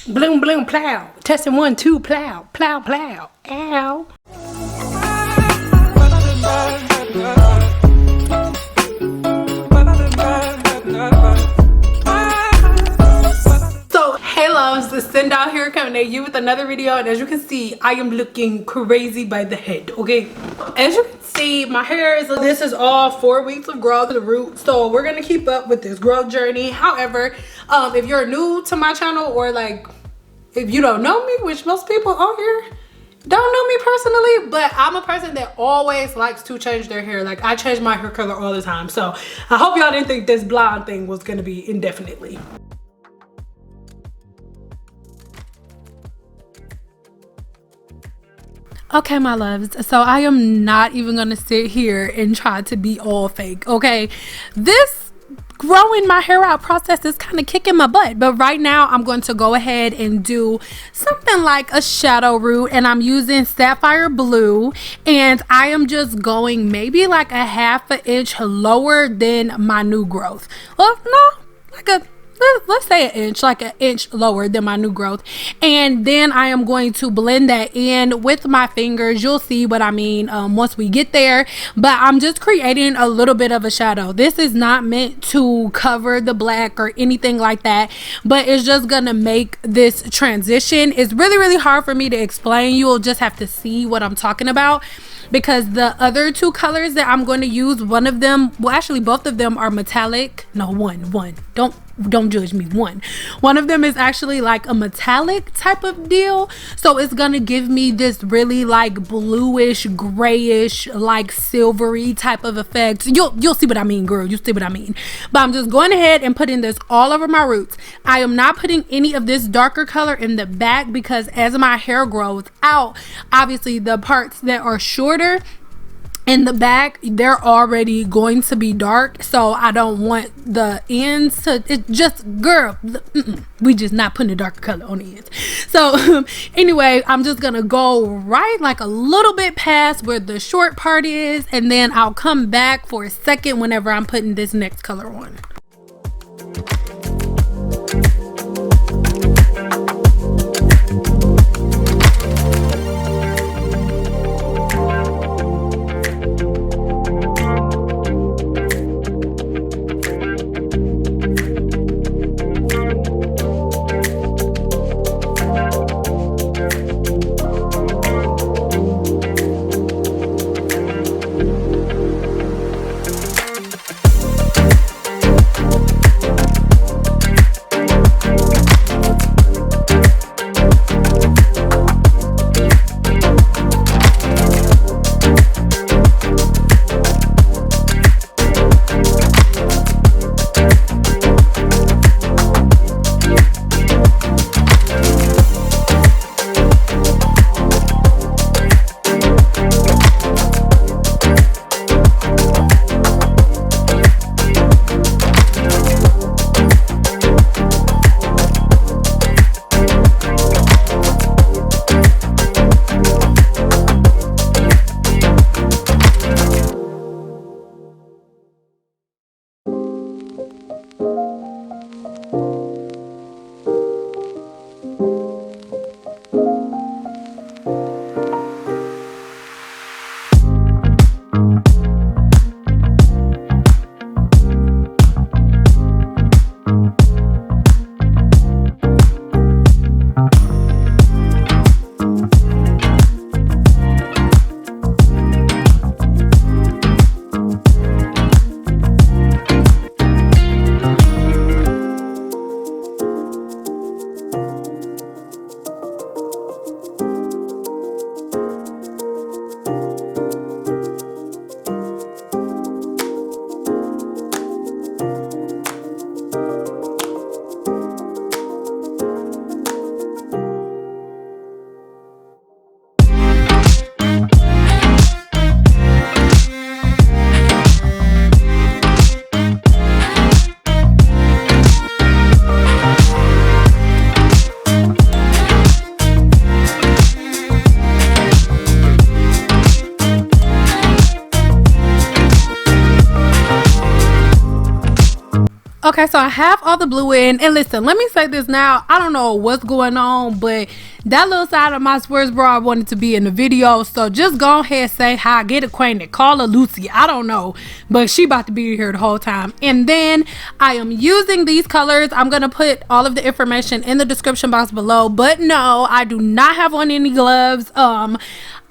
Bloom, bloom, plow. Testing 1, 2, plow. Plow, plow. Ow. So, hey loves, it's Cyn out here coming at you with another video. And as you can see, I am looking crazy by the head, okay? As you can see, my hair is, this is all 4 weeks of growth to the root. So we're gonna keep up with this growth journey. However, if you're new to my channel, or like, if you don't know me, which most people on here don't know me personally, but I'm a person that always likes to change their hair. Like, I change my hair color all the time. So I hope y'all didn't think this blonde thing was gonna be indefinitely. Okay, my loves, so I am not even gonna sit here and try to be all fake, okay? This growing my hair out process is kind of kicking my butt, but right now I'm going to go ahead and do something like a shadow root, and I'm using sapphire blue, and I am just going maybe like a ½ an inch lower than my new growth. Well, no, like let's say an inch, like an inch lower than my new growth. And then I am going to blend that in with my fingers. You'll see what I mean once we get there, but I'm just creating a little bit of a shadow. This is not meant to cover the black or anything like that, but it's just gonna make this transition. It's really hard for me to explain. You'll just have to see what I'm talking about, because the other two colors that I'm going to use, one of them, well, actually both of them are metallic. No, one. Don't judge me. One of them is actually like a metallic type of deal, so it's gonna give me this really like bluish, grayish, like silvery type of effect. You'll see what I mean, girl. You see what I mean. But I'm just going ahead and putting this all over my roots. I am not putting any of this darker color in the back, because as my hair grows out, obviously the parts that are shorter in the back, they're already going to be dark, so I don't want the ends to, it just, girl, we just not putting a darker color on the ends. So anyway, I'm just gonna go right like a little bit past where the short part is, and then I'll come back for a second whenever I'm putting this next color on. Okay, so I have all the blue in, and listen, let me say this now. I don't know what's going on, but that little side of my sports bra I wanted to be in the video, so just go ahead and say hi, get acquainted, call her Lucy. I don't know, but she about to be here the whole time. And then I am using these colors. I'm gonna put all of the information in the description box below, but no, I do not have on any gloves.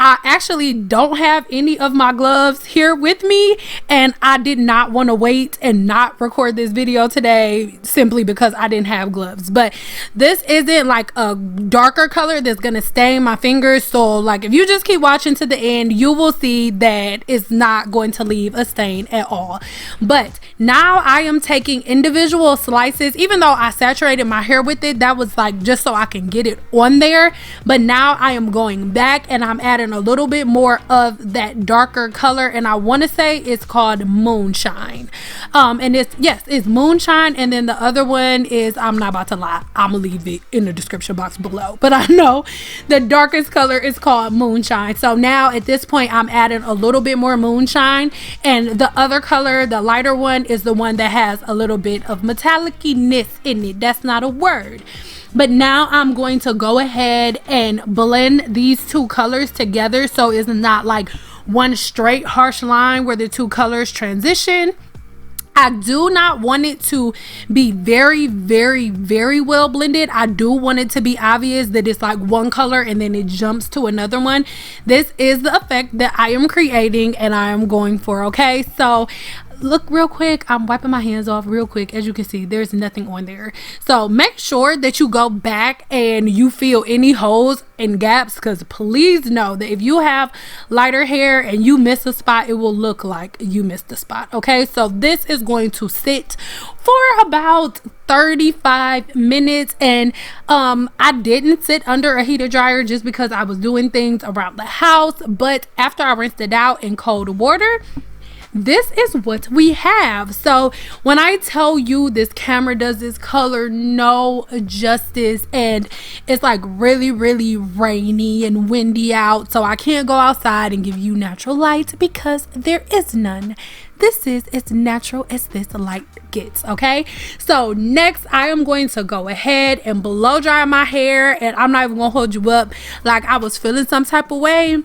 I actually don't have any of my gloves here with me, and I did not want to wait and not record this video today simply because I didn't have gloves. But this isn't like a darker color that's gonna stain my fingers, so like if you just keep watching to the end, you will see that it's not going to leave a stain at all. But now I am taking individual slices. Even though I saturated my hair with it, that was like just so I can get it on there, but now I am going back and I'm adding a little bit more of that darker color, and I want to say it's called Moonshine. And it's Moonshine, and then the other one is, I'm not about to lie, I'm gonna leave it in the description box below, but I know the darkest color is called Moonshine. So now at this point I'm adding a little bit more Moonshine, and the other color, the lighter one, is the one that has a little bit of metallic-ness in it. That's not a word. But now I'm going to go ahead and blend these two colors together so it's not like one straight harsh line where the two colors transition. I do not want it to be very, very, very well blended. I do want it to be obvious that it's like one color and then it jumps to another one. This is the effect that I am creating and I am going for, okay? So look real quick, I'm wiping my hands off real quick. As you can see, there's nothing on there. So make sure that you go back and you feel any holes and gaps, because please know that if you have lighter hair and you miss a spot, it will look like you missed a spot. Okay, so this is going to sit for about 35 minutes, and I didn't sit under a heater dryer just because I was doing things around the house, but after I rinsed it out in cold water, this is what we have. So when I tell you this camera does this color no justice, and it's like really, really rainy and windy out, so I can't go outside and give you natural light because there is none. This is as natural as this light gets, okay? So next I am going to go ahead and blow dry my hair, and I'm not even gonna hold you up. Like, I was feeling some type of way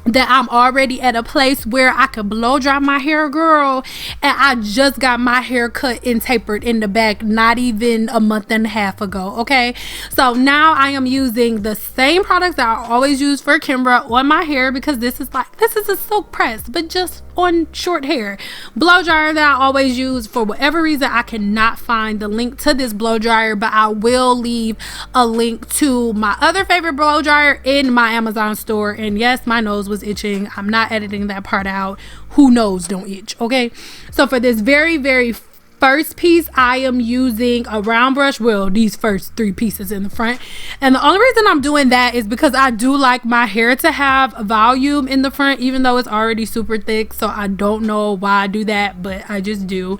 that I'm already at a place where I could blow dry my hair, girl, and I just got my hair cut and tapered in the back not even a month and a half ago. Okay, so now I am using the same products that I always use for Kimbra on my hair, because this is a silk press but just on short hair. Blow dryer that I always use. For whatever reason, I cannot find the link to this blow dryer, but I will leave a link to my other favorite blow dryer in my Amazon store. And yes, my nose was itching. I'm not editing that part out. Who knows don't itch, okay? So for this very, very first piece, I am using a round brush. Well, these first three pieces in the front, and the only reason I'm doing that is because I do like my hair to have volume in the front, even though it's already super thick. So I don't know why I do that, but I just do.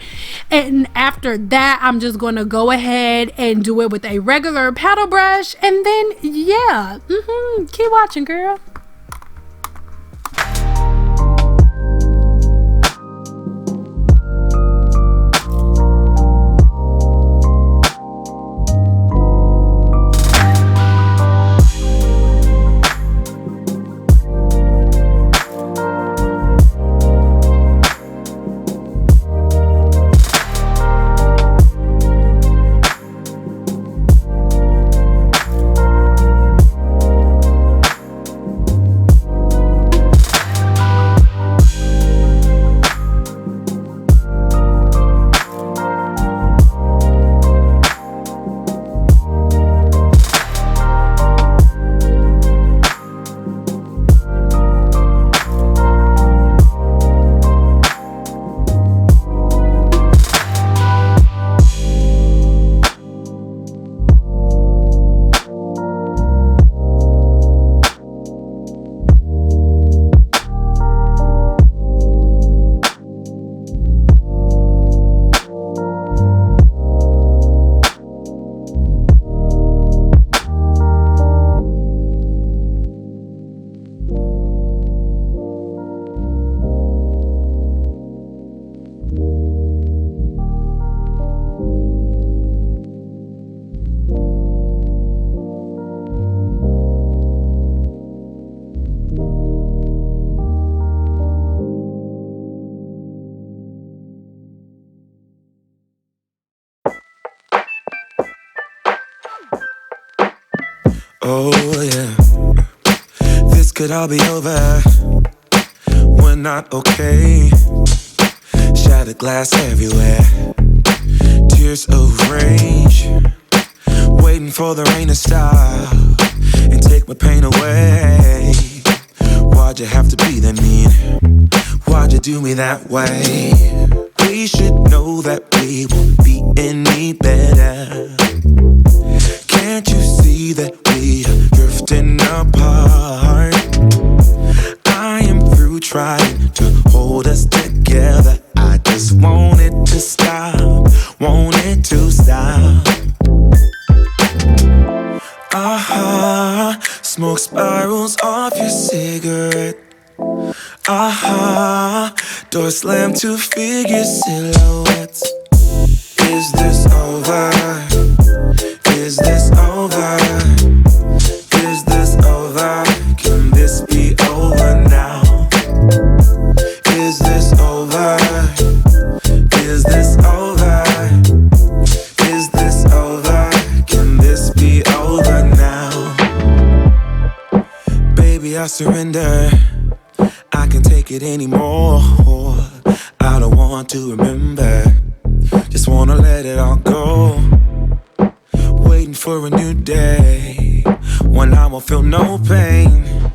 And after that, I'm just going to go ahead and do it with a regular paddle brush, and then yeah, keep watching, girl. Oh yeah, this could all be over. We're not okay. Shattered glass everywhere. Tears of rage. Waiting for the rain to stop and take my pain away. Why'd you have to be that mean? Why'd you do me that way? We should know that we won't be any better. Can't you see that we are drifting apart? I am through trying to hold us together. I just want it to stop, want it to stop. Smoke spirals off your cigarette. Door slammed to figure silhouettes. Is this over? Is this over? Is this over? Can this be over now? Is this over? Is this over? Is this over? Can this be over now? Baby, I surrender. I can't take it anymore. I don't want to remember. Just wanna let it all go. Waiting for a new day when I won't feel no pain.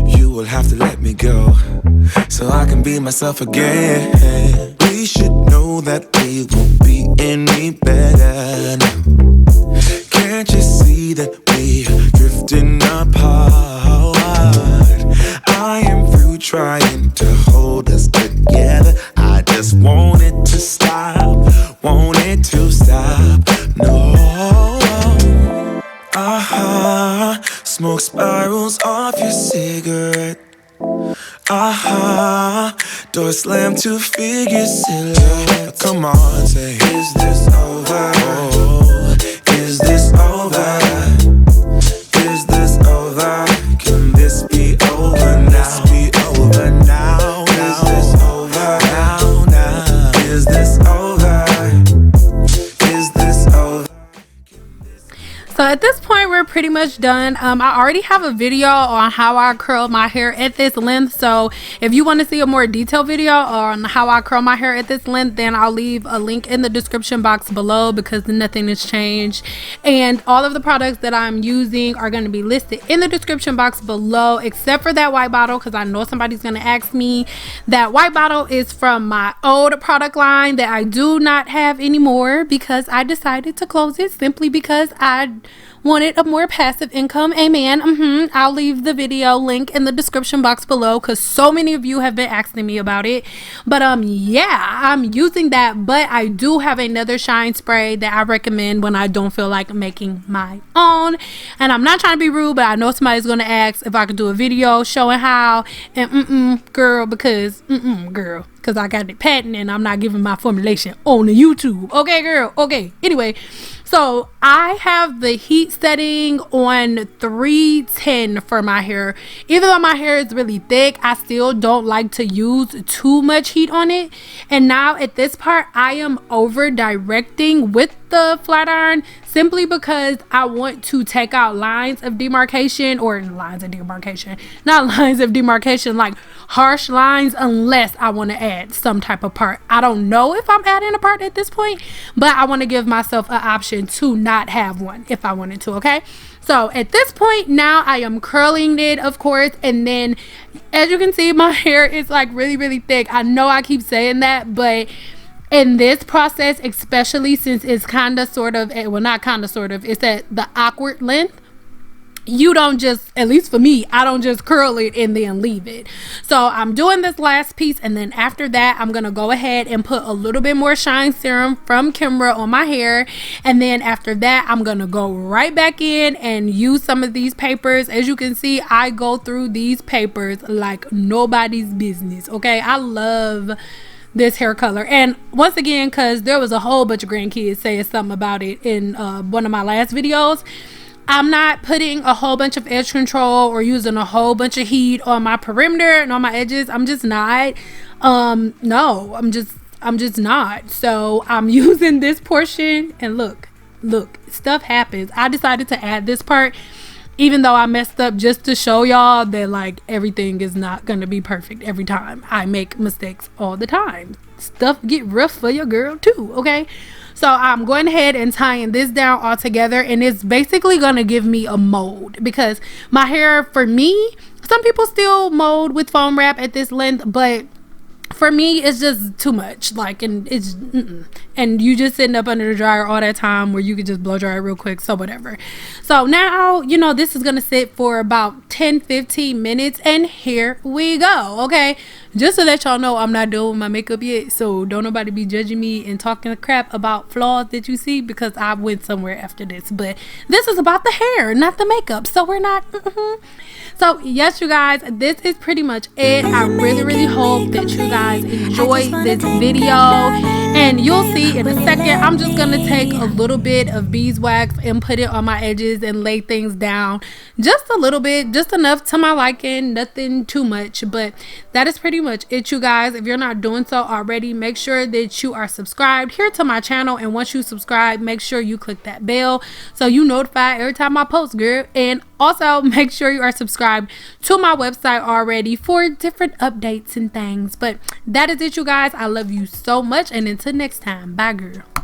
You will have to let me go so I can be myself again. We should know that we won't be any better now. Can't you see that we are drifting apart? I am through trying to hold us together. I just want it to stop, want it to stop. No. Smoke spirals off your cigarette. Door slammed to figure silhouette. Come on, say, is this over? Oh, is this over? Is this over? Can this be over now? This be over now? Is this over now? Now is this over? Is this over? So at this point, we're pretty much done. I already have a video on how I curl my hair at this length. So if you want to see a more detailed video on how I curl my hair at this length, then I'll leave a link in the description box below, because nothing has changed. And all of the products that I'm using are going to be listed in the description box below, except for that white bottle, because I know somebody's going to ask me. That white bottle is from my old product line that I do not have anymore, because I decided to close it simply because I wanted a more passive income. Amen. I'll leave the video link in the description box below, because so many of you have been asking me about it. But yeah, I'm using that. But I do have another shine spray that I recommend when I don't feel like making my own. And I'm not trying to be rude, but I know somebody's gonna ask if I could do a video showing how. And girl, because because I got the patent and I'm not giving my formulation on the YouTube. Okay, girl. Okay. Anyway, so I have the heat setting on 310 for my hair. Even though my hair is really thick, I still don't like to use too much heat on it. And now at this part, I am over directing with the flat iron, simply because I want to take out lines of demarcation, or lines of demarcation, not lines of demarcation, like harsh lines, unless I want to add some type of part. I don't know if I'm adding a part at this point, but I want to give myself an option to not have one if I wanted to. Okay, so at this point now I am curling it, of course, and then as you can see, my hair is like really thick. I know I keep saying that, but in this process, especially since it's kind of sort of, well, not kind of sort of, it's at the awkward length, you don't just, at least for me, I don't just curl it and then leave it. So I'm doing this last piece, and then after that I'm gonna go ahead and put a little bit more shine serum from Kimra on my hair, and then after that I'm gonna go right back in and use some of these papers. As you can see, I go through these papers like nobody's business. Okay, I love this hair color. And once again, because there was a whole bunch of grandkids saying something about it in one of my last videos, I'm not putting a whole bunch of edge control or using a whole bunch of heat on my perimeter and on my edges. I'm just not. No, I'm just not. So I'm using this portion, and look, stuff happens. I decided to add this part even though I messed up, just to show y'all that like everything is not gonna be perfect every time. I make mistakes all the time. Stuff get rough for your girl too, okay? So I'm going ahead and tying this down all together, and it's basically gonna give me a mold, because my hair, for me, some people still mold with foam wrap at this length, but for me it's just too much. Like, and it's and you just sitting up under the dryer all that time where you could just blow dry it real quick. So whatever. So now, you know, this is gonna sit for about 10-15 minutes, and here we go. Okay, just so that y'all know, I'm not doing my makeup yet, so don't nobody be judging me and talking crap about flaws that you see, because I went somewhere after this. But this is about the hair, not the makeup, so we're not So yes, you guys, this is pretty much it. I really hope that you guys enjoyed this video, and you'll see in a second. I'm just gonna take a little bit of beeswax and put it on my edges and lay things down just a little bit, just enough to my liking, nothing too much. But that is pretty much it, you guys. If you're not doing so already, make sure that you are subscribed here to my channel, and once you subscribe, make sure you click that bell so you notified every time I post, girl. And also make sure you are subscribed to my website already for different updates and things. But that is it, you guys. I love you so much, and until next time, bye, girl.